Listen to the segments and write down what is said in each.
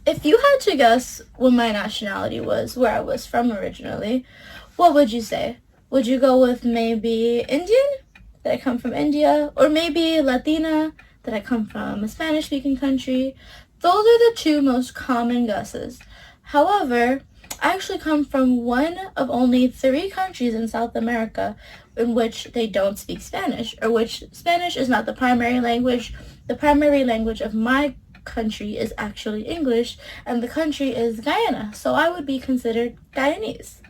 If you had to guess what my nationality was, where I was from originally, what would you say? Would you go with maybe Indian, that I come from India, or maybe Latina, that I come from a Spanish-speaking country? Those are the two most common guesses. However, I actually come from one of only three countries in South America in which they don't speak Spanish, or which Spanish is not the primary language. The primary language of my country is actually English, and the country is Guyana, so I would be considered Guyanese.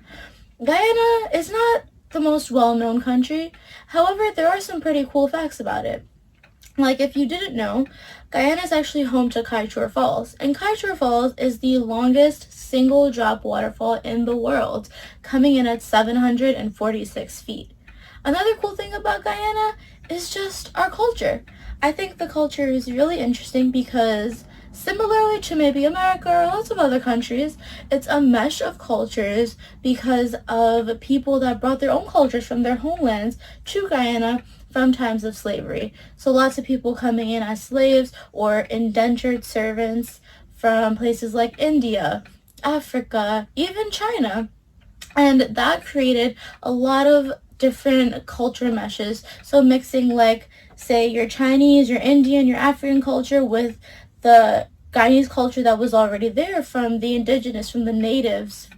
Guyana is not the most well-known country, however, there are some pretty cool facts about it. Like, if you didn't know, Guyana is actually home to Kaieteur Falls, and Kaieteur Falls is the longest single drop waterfall in the world, coming in at 746 feet. Another cool thing about Guyana is just our culture. I think the culture is really interesting because similarly to maybe America or lots of other countries, it's a mesh of cultures because of people that brought their own cultures from their homelands to Guyana from times of slavery. So lots of people coming in as slaves or indentured servants from places like India, Africa, even China. And that created a lot of different culture meshes. So mixing, like, say, your Chinese, your Indian, your African culture with the Guyanese culture that was already there from the indigenous, from the natives,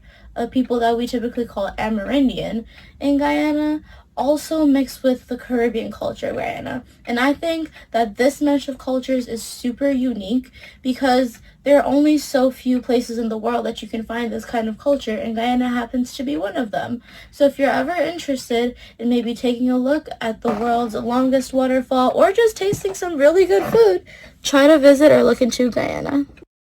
people that we typically call Amerindian in Guyana, also mixed with the Caribbean culture in Guyana. And I think that this mesh of cultures is super unique because there are only so few places in the world that you can find this kind of culture, and Guyana happens to be one of them. So if you're ever interested in maybe taking a look at the world's longest waterfall or just tasting some really good food, try to visit or look into Guyana.